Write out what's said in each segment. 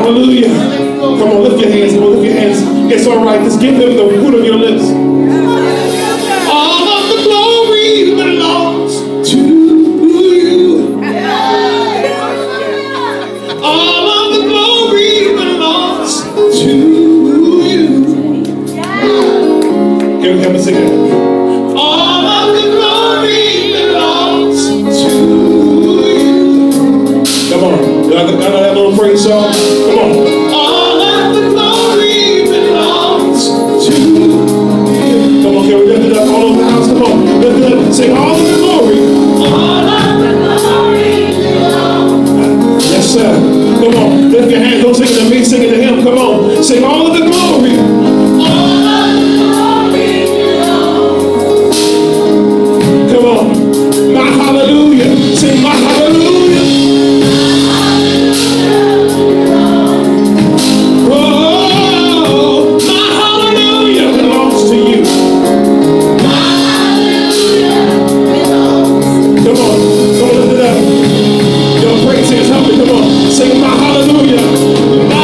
Hallelujah. Come on, lift your hands. Come on, lift your hands. It's all right. Just give him the fruit of your lips. All of the glory belongs to you. All of the glory belongs to you. Can we have a second? All of the glory belongs to you. Come on. I know that little praise song. Come on. All of the glory belongs to you. Come on, can we lift it up all over the house? Come on. Lift it up. Sing all of the glory. All of the glory belongs. Yes, sir. Come on. Lift your hands. Don't sing it to me. Sing it to him. Come on. Sing all of the glory. All of the glory belongs. Come on. My hallelujah. Sing my hallelujah. Sing my hallelujah.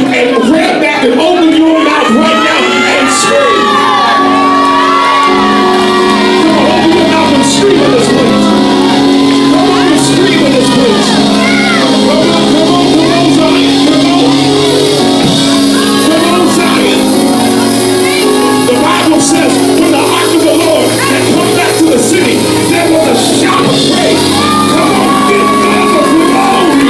and grab back and open your mouth right now and scream. Come on, open your mouth and scream in this place. Come on and scream in this place. Come on, Zion. Come on, Zion. The Bible says when the ark of the Lord had come back to the city, there was a shout of praise. Come on, give God the glory.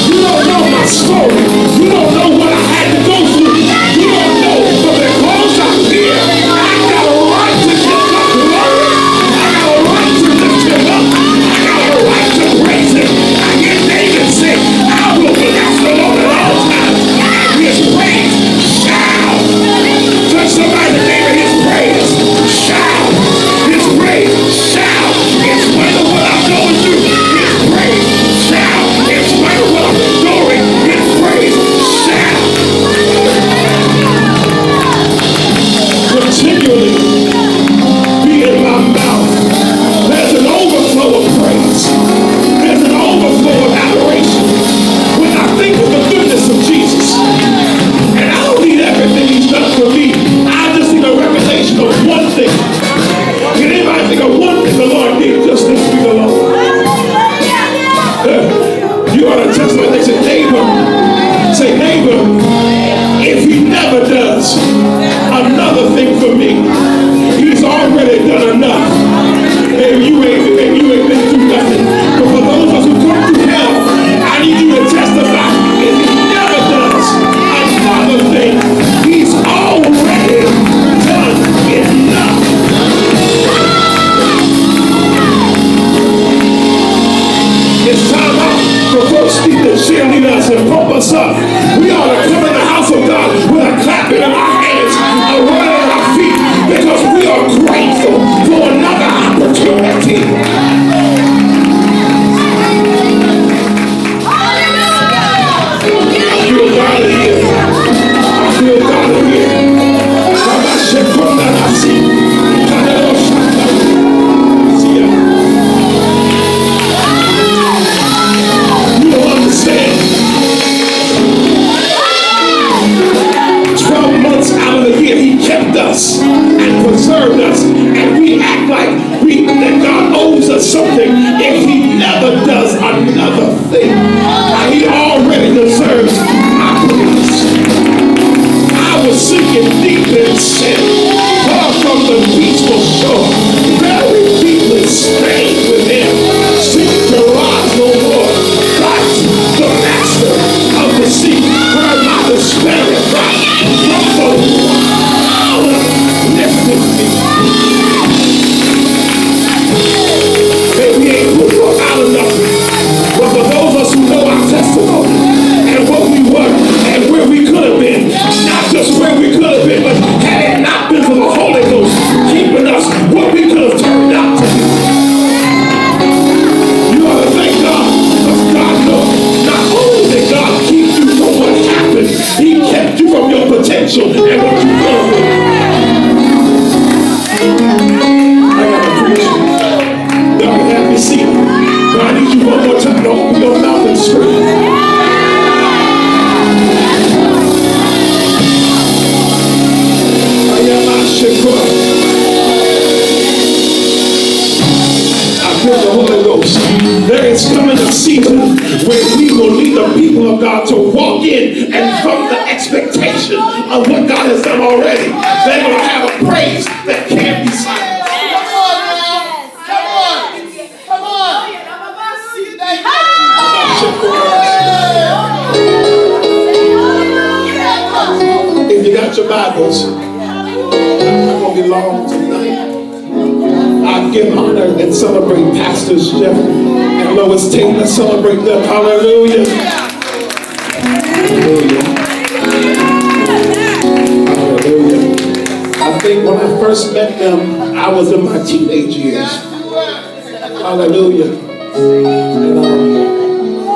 You don't know my story. You don't know what I had to go through. You don't know, but because I'm here, I got a right to give God glory. I got a right to lift him up. I got a right to praise him. I hear David say, I will bless the Lord at all times. And his praise shall. Touch somebody's neighbor, his praise shall. His praise shall. In spite of what I'm going through, his praise shall. In spite of what I'm enduring, his praise shall. Continually be in my mouth. There's an overflow of praise. There's an overflow of adoration. When I think of the goodness of Jesus, and I don't need everything he's done for me, I just need a revelation of one thing. Can anybody think of one thing the Lord did just this week alone? You ought to testify. They say, neighbor, if he never does another thing for me, he's already done enough. Maybe you ain't been through nothing. But for those of us who come through hell, I need you to testify. If he never does another thing, he's already done enough. It's time out for folks to cheerlead us and pump us up. We ought to come in the house of God with a clapping in our hands, a running on our feet, because we are grateful for another opportunity. I feel God in here. I feel God in here. You don't understand. 12 months out of the year, he kept us and preserved us, and we act like that God owes us something if he never does another thing. He already deserves my praise. I was sinking deep in sin, far from the peaceful shore, very deeply stained with him, seeking to rise no more. Christ, the master of the sea, heard my despairing cry. From the water lifted me. Maybe we ain't put out enough, but for those of us who know our testimony and what we were and where we could have been, not just where we could have been, but had it not been for the Holy Ghost keeping us, what we could have turned out to be. You ought to thank God, because God knows not only did God keep you from what happened, he kept you from your potential and what you could have been. I got to preach. Y'all can have me seated. But I need you one more time to open your mouth and scream. I feel the Holy Ghost. There is coming a season where we will lead the people of God to walk in and from the expectation of what God has done already. They're going to have a praise that can't be silent. If you got your Bibles, I'm not going to be long tonight. I give honor and celebrate Pastors Jeff and Lois Taylor. Celebrate them. Hallelujah. Hallelujah. Hallelujah. I think when I first met them, I was in my teenage years. Hallelujah. And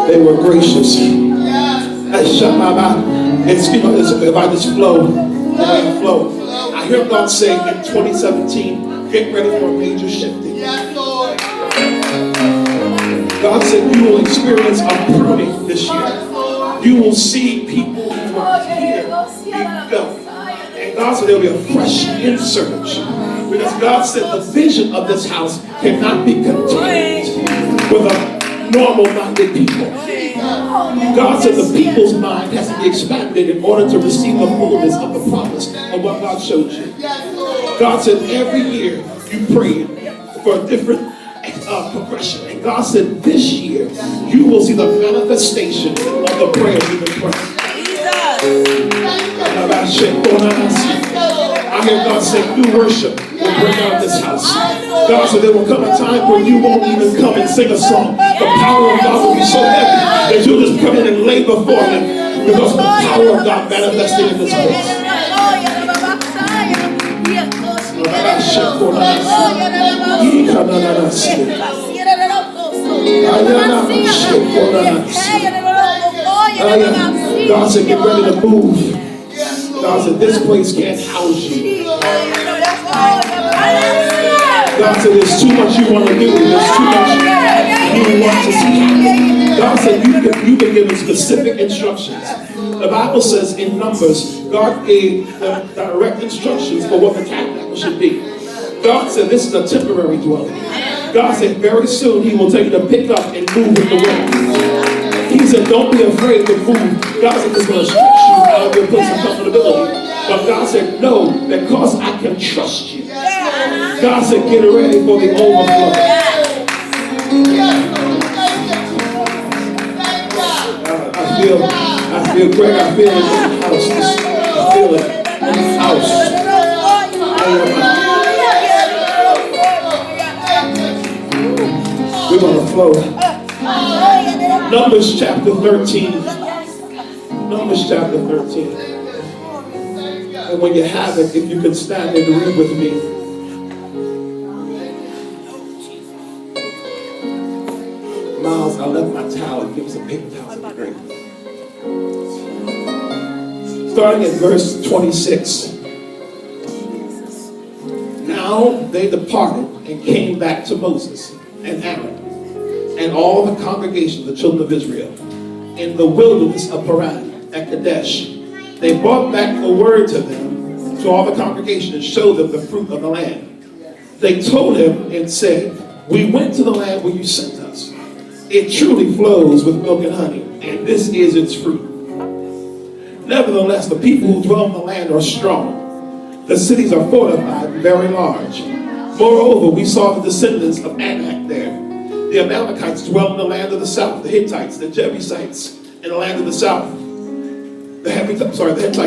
they were gracious. I shut my mouth. It's, you know, if I just flow, I hear God say in 2017, get ready for a major shifting. God said you will experience a pruning this year. You will see people who are here go. And God said there will be a fresh insurge. Because God said the vision of this house cannot be contained with a normal-minded people. God said the people's mind has to be expanded in order to receive the fullness of the promise of what God showed you. God said every year you prayed for a different progression. And God said this year you will see the manifestation of the prayers you've been praying. I hear God say new worship will bring out this house. God said there will come a time when you won't even come and sing a song. The power of God will be so heavy that you'll just come in and lay before Him because of the power of God manifesting in this place. God said get ready to move. God said this place can't house you. God said there's too much you want to do. There's too much you want to see. God said you've been given specific instructions. The Bible says in Numbers, God gave the direct instructions for what the tabernacle should be. God said this is a temporary dwelling. God said very soon He will tell you to pick up and move with the wind. He said don't be afraid to move. God said it's going to stretch you out of your place of comfortability. But God said no, because I can trust you. God said get ready for the overflow. I feel great. I feel it in the house. I feel it in the house. We're going to flow. Numbers chapter 13. Numbers chapter 13. And when you have it, if you can stand and read with me. Miles, I left my towel. Give me some paper towels. That'd be great. Starting at verse 26. Now they departed and came back to Moses and Aaron and all the congregation of the children of Israel in the wilderness of Paran at Kadesh. They brought back the word to them, to all the congregation, and showed them the fruit of the land. They told him and said, we went to the land where you sent us. It truly flows with milk and honey, and this is its fruit. Nevertheless, the people who dwell in the land are strong. The cities are fortified and very large. Moreover, we saw the descendants of Anak there. The Amalekites dwell in the land of the south, the Hittites, the Jebusites in the land of the south. The Hittites,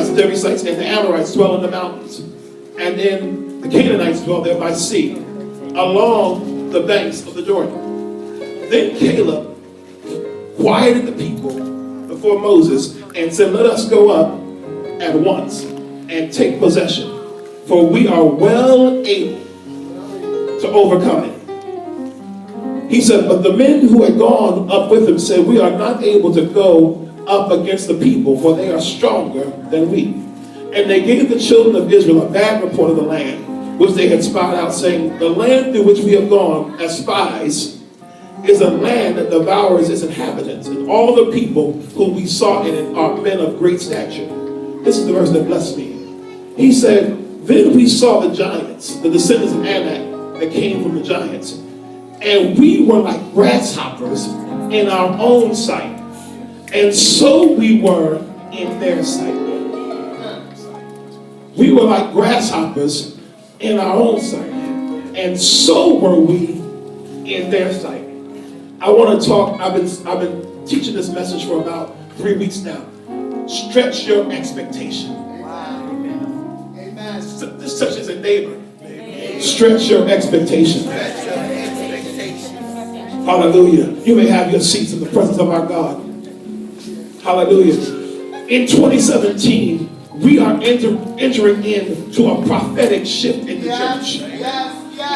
the Jebusites, and the Amorites dwell in the mountains. And then the Canaanites dwell there by sea, along the banks of the Jordan. Then Caleb quieted the people before Moses and said, let us go up at once and take possession, for we are well able to overcome it. He said, but the men who had gone up with him said, we are not able to go up against the people, for they are stronger than we. And they gave the children of Israel a bad report of the land, which they had spied out, saying, the land through which we have gone as spies is a land that devours its inhabitants, and all the people whom we saw in it are men of great stature. This is the verse that blessed me. He said, then we saw the giants, the descendants of Anak that came from the giants, and we were like grasshoppers in our own sight, and so we were in their sight. We were like grasshoppers in our own sight, and so were we in their sight. I want to talk, I've been teaching this message for about 3 weeks now. Stretch your expectation. Wow. Amen. This touches a neighbor. Stretch your expectation. Hallelujah. You may have your seats in the presence of our God. Hallelujah. In 2017, we are entering into a prophetic shift in the church.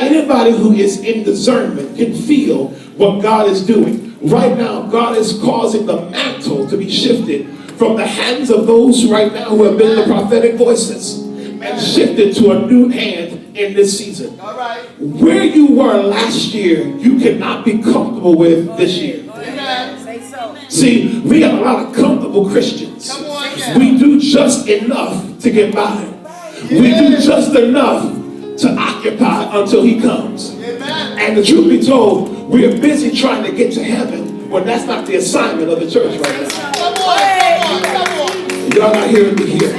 Anybody who is in discernment can feel what God is doing. Right now, God is causing the mantle to be shifted from the hands of those right now who have been the prophetic voices. and shifted to a new hand in this season. All right. Where you were last year, you cannot be comfortable with this year. Amen. Say so. See, we have a lot of comfortable Christians. Come on now. We do just enough to get by. We do just enough to occupy until he comes. Amen. And the truth be told, we are busy trying to get to heaven when that's not the assignment of the church right now. Come on, come on. Y'all not hearing me here.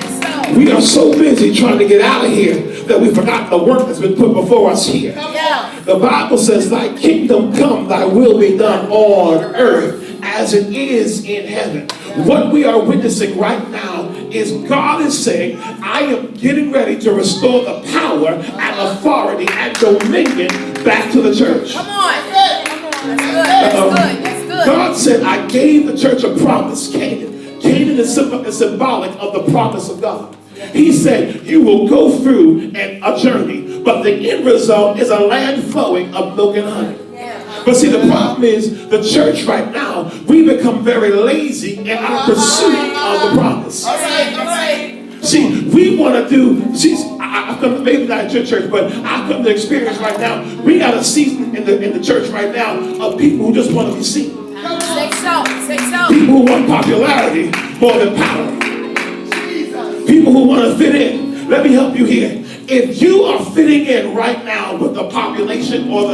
We are so busy trying to get out of here that we forgot the work that's been put before us here. Come on. The Bible says, thy kingdom come, thy will be done on earth as it is in heaven. What we are witnessing right now is God is saying, I am getting ready to restore the power and authority and dominion back to the church. Come on. Come on. That's good. That's good. That's good. God said, I gave the church a promise, Canaan. Canaan is symbolic of the promise of God. He said, you will go through a journey, but the end result is a land flowing of milk and honey. But see, the problem is the church right now, we become very lazy in our pursuit of the promise. All right, all right. See, we want to do, I've come, maybe not at your church, but I've come to experience right now, we got a season in the church right now of people who just want to be seen. Say so. Say so. People who want popularity more than power. People who want to fit in. Let me help you here. If you are fitting in right now with the population or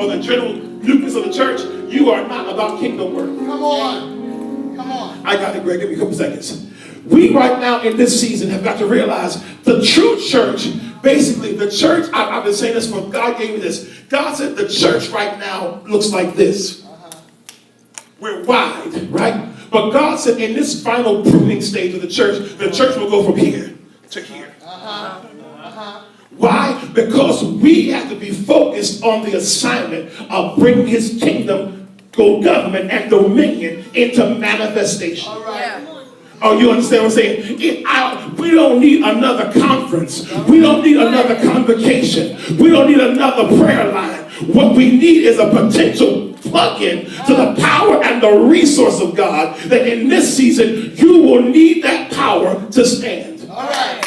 the general nucleus of the church, you are not about kingdom work. Come on. Come on. I got it, Greg. Give me a couple seconds. We right now in this season have got to realize the true church, basically the church, I've been saying this for God gave me this. God said the church right now looks like this. We're wide, right? But God said in this final pruning stage of the church will go from here to here. Why? Because we have to be focused on the assignment of bringing his kingdom, government, and dominion into manifestation. All right. Oh, you understand what I'm saying? We don't need another conference. We don't need another convocation. We don't need another prayer line. What we need is a potential plug-in to the power and the resource of God, that in this season, you will need that power to stand. All right.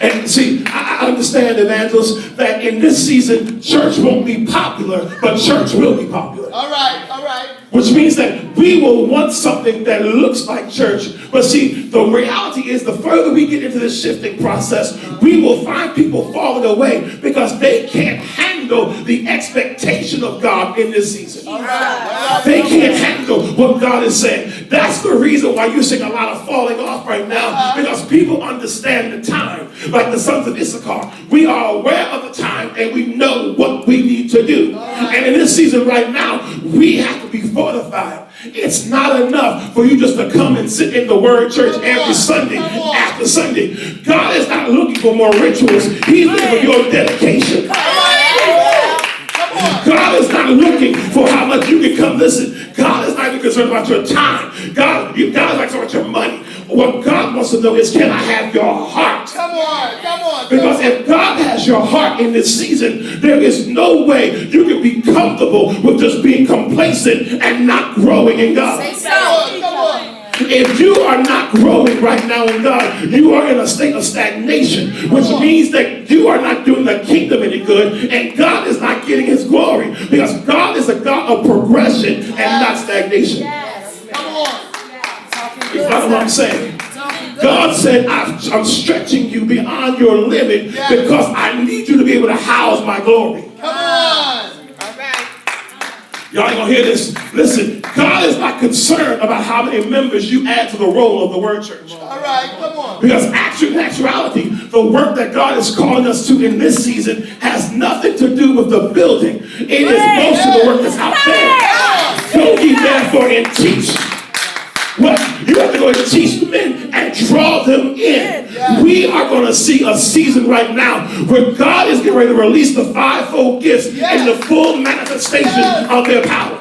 And see, I understand, evangelists, that in this season, church won't be popular, but church will be popular. All right. All right. Which means that we will want something that looks like church. But see, the reality is the further we get into this shifting process, we will find people falling away because they can't handle the expectation of God in this season. All right. They can't handle what God is saying. That's the reason why you're seeing a lot of falling off right now, because people understand the time. Like the sons of Issachar, we are aware of the time and we know what we need to do. And in this season right now, we have to be fortified. It's not enough for you just to come and sit in the word church every Sunday after Sunday. God is not looking for more rituals. He's looking for your dedication. God is not looking for how much you can come listen. God is not even concerned about your time. God is not concerned about your money. What God wants to know is, can I have your heart? Come on. Come on. Because if God has your heart in this season, there is no way you can be comfortable with just being complacent and not growing in God. Say so. Come on. If you are not growing right now in God, you are in a state of stagnation, which means that you are not doing the kingdom any good, and God is not getting his glory, because God is a God of progression and not stagnation. Come on. You follow what I'm saying? God said, I'm stretching you beyond your limit because I need you to be able to house my glory. Come on. Y'all ain't gonna hear this. Listen, God is not concerned about how many members you add to the roll of the word church. All right, come on. Because in actuality, the work that God is calling us to in this season has nothing to do with the building. It is most of the work that's out there. Go ye therefore and teach. What? You have to go and teach the men and draw them in. We are going to see a season right now where God is getting ready to release the fivefold gifts in the full manifestation of their power.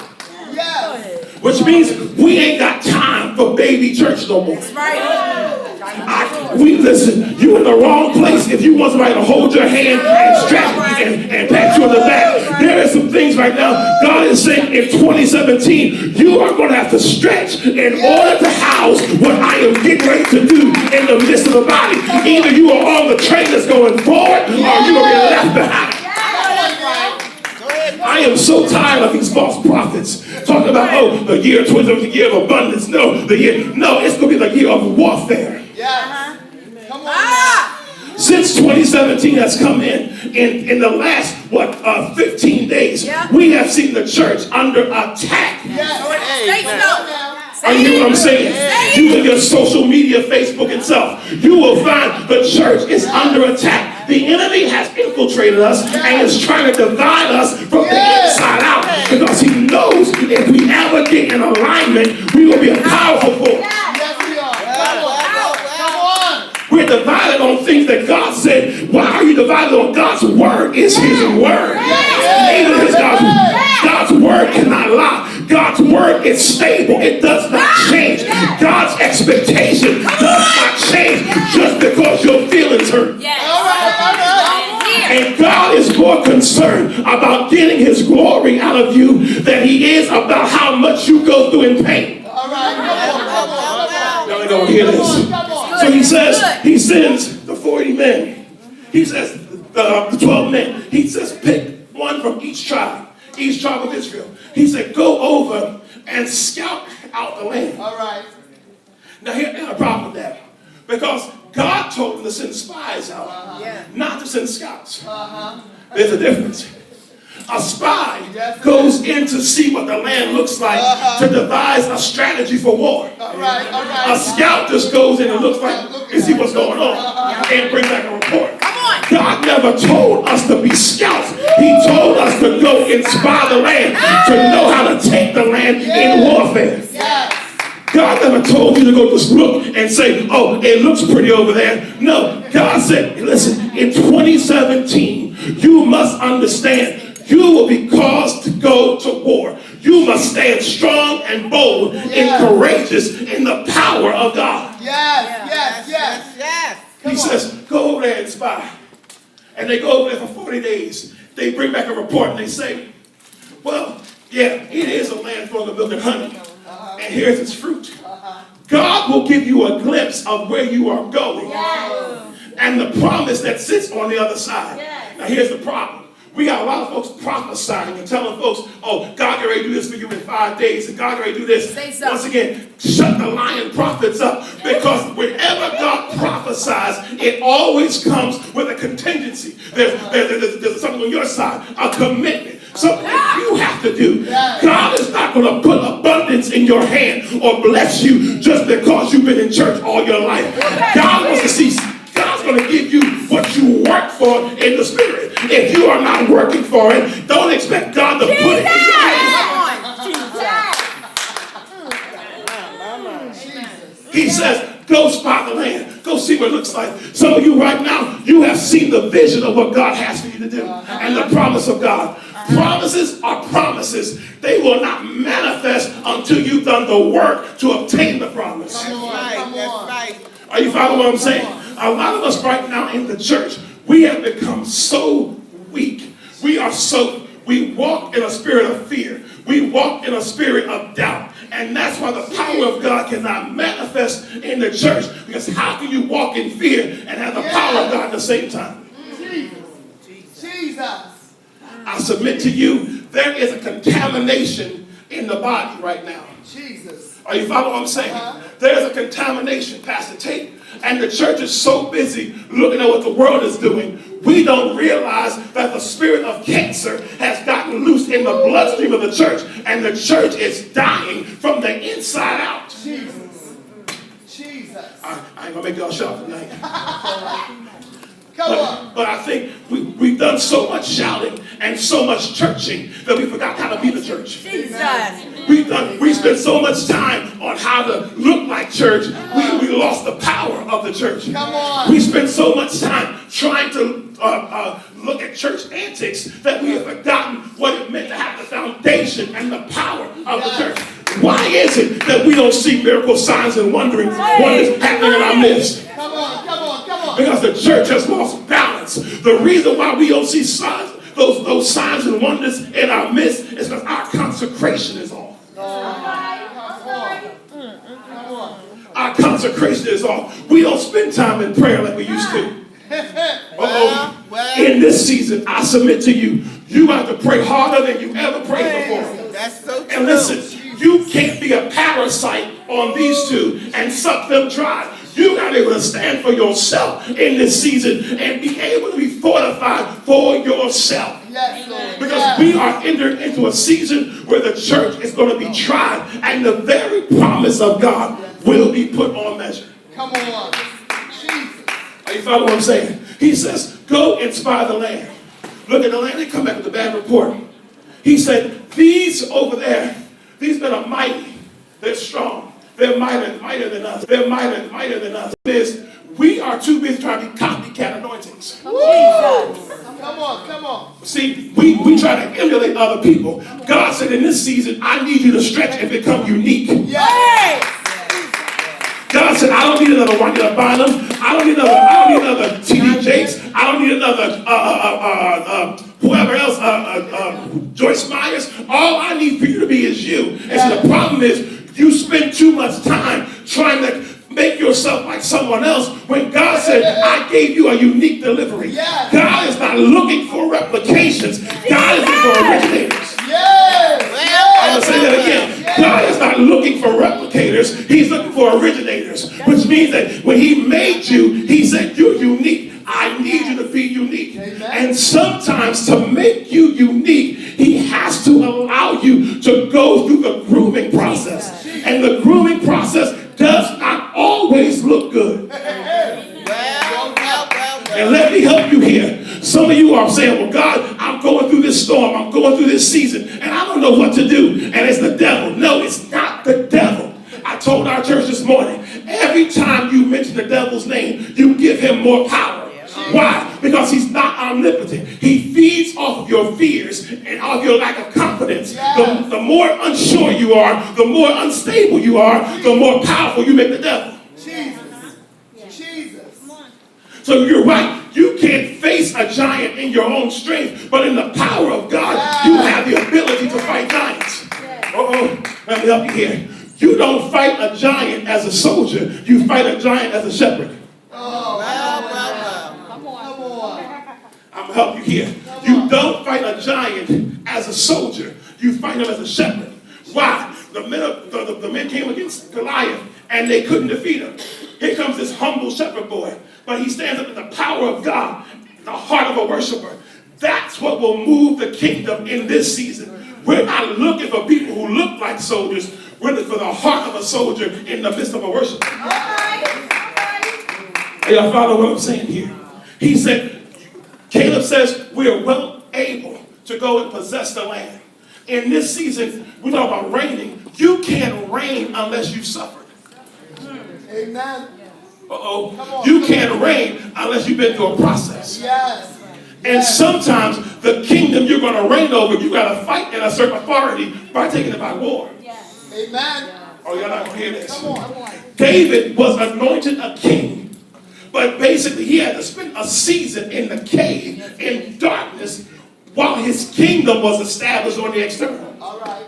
Which means we ain't got time for baby church no more. That's right. Listen, you in the wrong place if you want somebody to hold your hand and strap and pat you on the back. There are some things right now, God is saying in 2017, you are going to have to stretch in order to house what I am getting ready to do in the midst of the body. Either you are on the train that's going forward or you're going to be left behind. I am so tired of these false prophets talking about, oh, the year 2017, the year of abundance. No, it's going to be the year of warfare. Come on. Since 2017 has come in the last, 15 days, we have seen the church under attack. Are you hear what I'm saying? You in your social media, Facebook and stuff, you will find the church is under attack. The enemy has infiltrated us and is trying to divide us from the inside out because he knows if we ever get in alignment, we will be a powerful force. We're divided on things that God said. Why are you divided on God's word? It's his word. Even his God's word cannot lie. God's word is stable. It does not change. God's expectation does not change just because your feelings hurt. And God is more concerned about getting his glory out of you than he is about how much you go through in pain. Y'all don't hear this. So he sends the 40 men. He says the 12 men. He says pick one from each tribe of Israel. He said go over and scout out the land. All right. Now here's a problem with that. Because God told them to send spies out, not to send scouts. There's a difference. A spy goes in to see what the land looks like to devise a strategy for war. A scout just goes in and looks like and see what's going on and bring back a report. God never told us to be scouts. He told us to go and spy the land, to know how to take the land in warfare. God never told you to go just look and say, oh, it looks pretty over there. No, God said, listen, in 2017, you must understand you will be caused to go to war. You must stand strong and bold and courageous in the power of God. He says, go over there and spy. And they go over there for 40 days. They bring back a report and they say, well, yeah, it is a land full of milk and honey. And here's its fruit. God will give you a glimpse of where you are going and the promise that sits on the other side. Now here's the problem. We got a lot of folks prophesying and telling folks, oh, God can already do this for you in 5 days, and God can already do this. Once again, shut the lying prophets up, because whenever God prophesies, it always comes with a contingency. There's something on your side, a commitment, something that you have to do. God is not going to put abundance in your hand or bless you just because you've been in church all your life. God wants to see. God's going to give you what you work for in the spirit. If you are not working for it, don't expect God to put it in your hand. He says, go spot the land. Go see what it looks like. Some of you right now, you have seen the vision of what God has for you to do and the promise of God. Promises are promises. They will not manifest until you've done the work to obtain the promise. Are you following what I'm saying? A lot of us right now in the church, we have become so weak. We walk in a spirit of fear. We walk in a spirit of doubt. And that's why the power of God cannot manifest in the church. Because how can you walk in fear and have the power of God at the same time? Jesus. I submit to you, there is a contamination in the body right now. Jesus. Are you following what I'm saying? There's a contamination, Pastor Tate. And the church is so busy looking at what the world is doing, we don't realize that the spirit of cancer has gotten loose in the bloodstream of the church, and the church is dying from the inside out. Jesus. I ain't gonna make y'all shout tonight. Come on. But I think we've done so much shouting and so much churching that we forgot how to be the church. We spent so much time on how to look like church, we lost the power of the church. Come on. We spent so much time trying to look at church antics that we have forgotten what it meant to have the foundation and the power of the church. Why is it that we don't see miracle signs and wonders happening in our midst? Come on. Because the church has lost balance. The reason why we don't see signs, those signs and wonders in our midst is because our consecration is off. Our consecration is off. We don't spend time in prayer like we used to. In this season, I submit to you, you have to pray harder than you ever prayed before. That's so true. And listen, you can't be a parasite on these two and suck them dry. You got to be able to stand for yourself in this season and be able to be fortified for yourself. Yes, Lord. Because we are entering into a season where the church is going to be tried and the very promise of God will be put on measure. Come on. Jesus. Are you following what I'm saying? He says, go and spy the land. Look at the land and come back with a bad report. He said, these over there, these men are mighty. They're strong. They're mightier than us. They're mightier than us. We are too busy trying to be copycat anointings. Come on, come on. See, we try to emulate other people. God said in this season, I need you to stretch and become unique. Yes. God said, I don't need another Juanita Bynum. I don't need another T.D. Jakes. I don't need another whoever else, Joyce Myers. All I need for you to be is you. And so the problem is, you spend too much time trying to make yourself like someone else when God said, I gave you a unique delivery. Yes. God is not looking for replications. God is looking for originators. Yes. I'm going to say that again. God is not looking for replicators. He's looking for originators, which means that when he made you, he said, you're unique. I need you to be unique. Amen. And sometimes to make you unique, he has to allow you to go through the grooming process. And the grooming process does not always look good. And let me help you here. Some of you are saying, well, God, I'm going through this storm. I'm going through this season. And I don't know what to do. And it's the devil. No, it's not the devil. I told our church this morning, every time you mention the devil's name, you give him more power. Why? Because he's not omnipotent. He feeds off of your fears and off your lack of confidence. The more unsure you are, the more unstable you are, the more powerful you make the devil. Jesus. So you're right. You can't face a giant in your own strength, but in the power of God, you have the ability to fight giants. Let me help you here. You don't fight a giant as a soldier. You fight a giant as a shepherd. I'm going to help you here. You don't fight a giant as a soldier. You fight him as a shepherd. Why? The men came against Goliath and they couldn't defeat him. Here comes this humble shepherd boy. But he stands up in the power of God, the heart of a worshiper. That's what will move the kingdom in this season. We're not looking for people who look like soldiers. We're looking for the heart of a soldier in the midst of a worshiper. Y'all follow what I'm saying here? He said, Caleb says, we are well able to go and possess the land. In this season, we talk about reigning. You can't reign unless you've suffered. Amen. You can't reign unless you've been through a process. Yes. And sometimes the kingdom you're going to reign over, you got to fight in a certain authority by taking it by war. Amen. Oh, y'all not going to hear this. Come on. David was anointed a king, but basically he had to spend a season in the cave in darkness while his kingdom was established on the external. All right.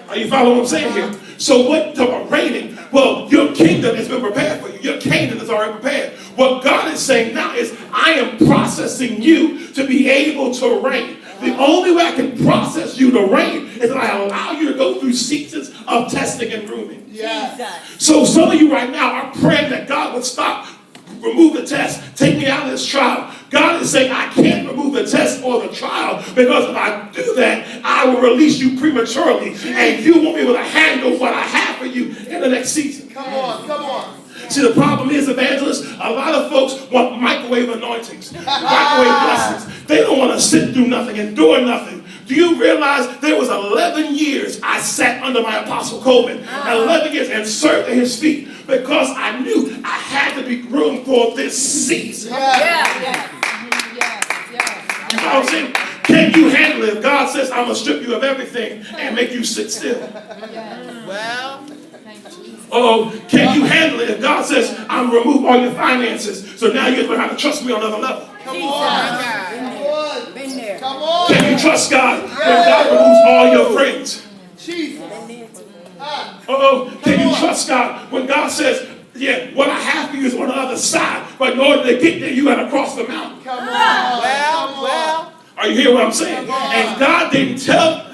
Are you following what I'm saying here? So what about reigning? Well, your kingdom has been prepared for you. Your kingdom is already prepared. What God is saying now is, I am processing you to be able to reign. The only way I can process you to reign is that I allow you to go through seasons of testing and grooming. Yes. So some of you right now are praying that God would stop, remove the test, take me out of this trial. God is saying, I can't remove the test or the trial, because if I do that, I will release you prematurely, and you won't be able to handle what I have for you in the next season. Come on. See, the problem is, evangelists, a lot of folks want microwave anointings, microwave blessings. They don't want to sit through nothing, endure nothing. Do you realize there was 11 years I sat under my Apostle Coleman, 11 years, and served at his feet, because I knew I had to be groomed for this season. You know what I'm saying? Can you handle it? If God says, I'm going to strip you of everything and make you sit still. Well, Oh, can you handle it? If God says, I'm remove all your finances, so now you learn how to trust me on another level. Come on. Been there. Come on. Can you trust God when God removes all your friends? Jesus. Oh, can you trust God when God says, yeah, what I have for you is on the other side, but in order to get there, you got to cross the mountain. Come on. Well. Are you hearing what I'm saying? And God didn't tell,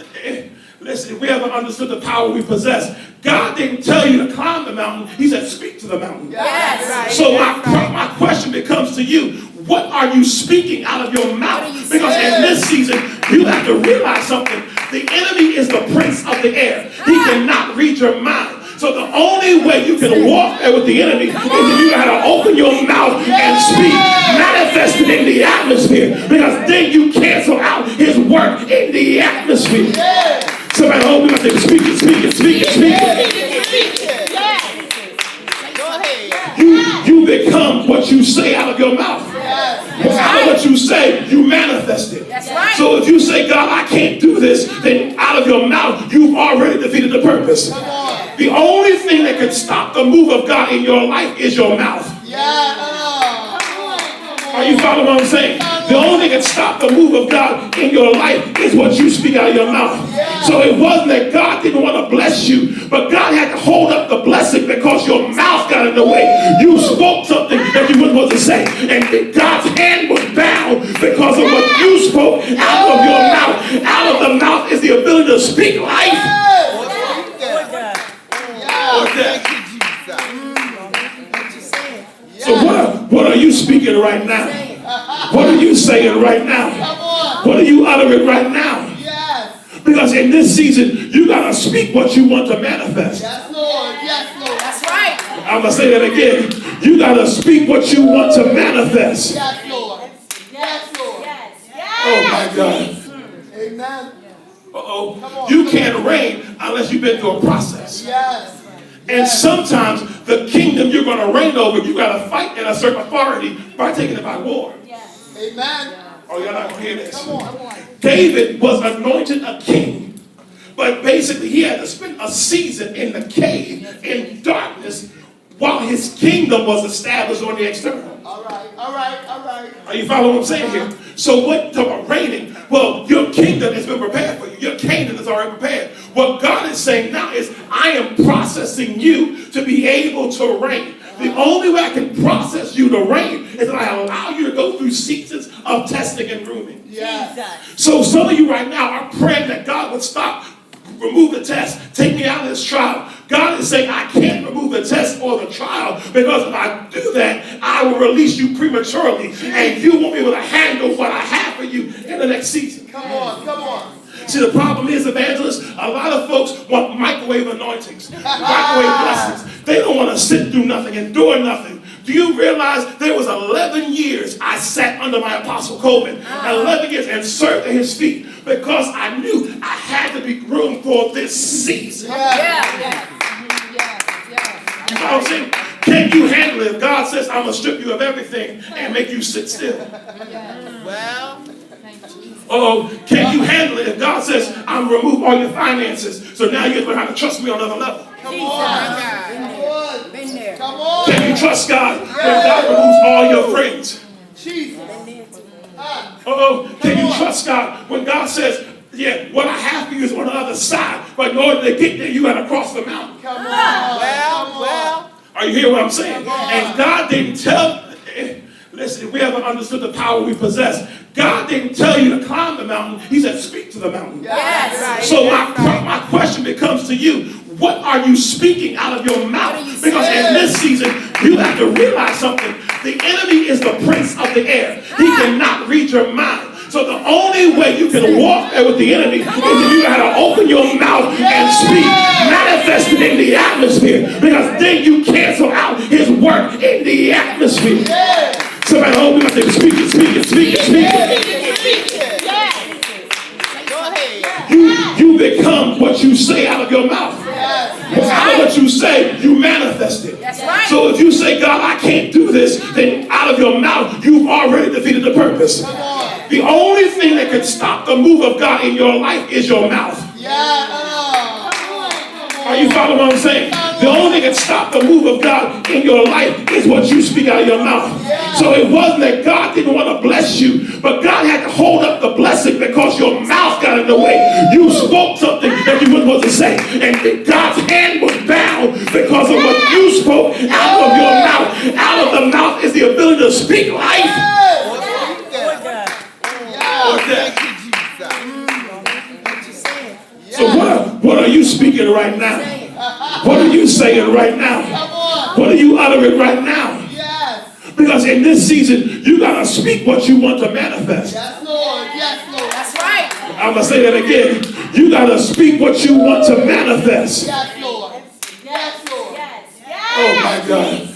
listen, if we ever understood the power we possess, God didn't tell you to climb the mountain. He said, speak to the mountain. Yes. So my question becomes to you, what are you speaking out of your mouth? Because in this season, you have to realize something. The enemy is the prince of the air. He cannot read your mind. So the only way you can walk there with the enemy is if you got to open your mouth and speak, manifest it in the atmosphere, because then you cancel out his work in the atmosphere. Somebody hold me up there, speak it, speak it, speak it, speak it. You become what you say out of your mouth. Out of what you say, you manifest it. That's right. So if you say, God, I can't do this, then out of your mouth, you've already defeated the purpose. The only thing that can stop the move of God in your life is your mouth. Are you following what I'm saying? The only thing that can stop the move of God in your life is what you speak out of your mouth. So it wasn't that God didn't want to bless you, but God had to hold up the blessing because your mouth got in the way. You spoke something that you weren't supposed to say, and God's hand was bound because of what you spoke out of your mouth. Out of the mouth is the ability to speak life or death. So what are you speaking right now? What are you saying right now? What are you uttering right now? Because in this season, you got to speak what you want to manifest. Yes, Lord. Yes, Lord. That's right. I'm going to say that again. You got to speak what you want to manifest. Yes, Lord. Yes, Lord. Oh, my God. Amen. Uh-oh. You can't reign unless you've been through a process. Yes. And sometimes the kingdom you're going to reign over, you got to fight in a certain authority by taking it by war. Amen. Oh, y'all not going to hear this. Come on. David was anointed a king, but basically he had to spend a season in the cave in darkness while his kingdom was established on the external. All right. Are you following what I'm saying here? So what talk about reigning? Well, your kingdom has been prepared for you. Your kingdom is already prepared. What God is saying now is, I am processing you to be able to reign. The only way I can process you to reign is that I allow you to go through seasons of testing and pruning. Yes. So some of you right now are praying that God would stop, remove the test, take me out of this trial. God is saying, I can't remove the test or the trial, because if I do that, I will release you prematurely, and you won't be able to handle what I have for you in the next season. Come on. See, the problem is, evangelists, a lot of folks want microwave anointings, microwave blessings. They don't want to sit through nothing, endure nothing. Do you realize there was 11 years I sat under my Apostle Coleman, 11 years, and served at his feet, because I knew I had to be groomed for this season. Yeah. You know what I'm saying? Can you handle it? If God says, I'm going to strip you of everything and make you sit still. Can you handle it? If God says, I'm going to remove all your finances, so now you learn how to trust me on another level. Come on. Been there. Come on. Can you trust God when God removes all your friends? Jesus. Can you trust God when God says, yeah, what I have for you is on the other side, but in order to get there, you got to cross the mountain. Come on. Are you hearing what I'm saying? And God didn't tell, listen, if we ever understood the power we possess, God didn't tell you to climb the mountain. He said, speak to the mountain. Yes. So my question becomes to you, what are you speaking out of your mouth? Because in this season, you have to realize something. The enemy is the prince of the air. He cannot read your mind. So the only way you can walk there with the enemy is if you got to open your mouth and speak, manifest it in the atmosphere, because then you cancel out his work in the atmosphere. Somebody hold me up there, speak it, speak it, speak it, speak it. You become what you say out of your mouth. Out of what you say, you manifest it. That's right. So if you say, God, I can't do this, then out of your mouth, you've already defeated the purpose. The only thing that can stop the move of God in your life is your mouth. Are you following what I'm saying? The only thing that stop the move of God in your life is what you speak out of your mouth. So it wasn't that God didn't want to bless you, but God had to hold up the blessing because your mouth got in the way. You spoke something that you weren't supposed to say, and God's hand was bound because of what you spoke out of your mouth. Out of the mouth is the ability to speak life or death. So what are you speaking right now? What are you saying right now? What are you uttering right now? Because in this season, you got to speak what you want to manifest. Yes, Lord. Yes, Lord. That's right. I'm going to say that again. You got to speak what you want to manifest. Yes, Lord. Yes, Lord. Yes. Oh my God.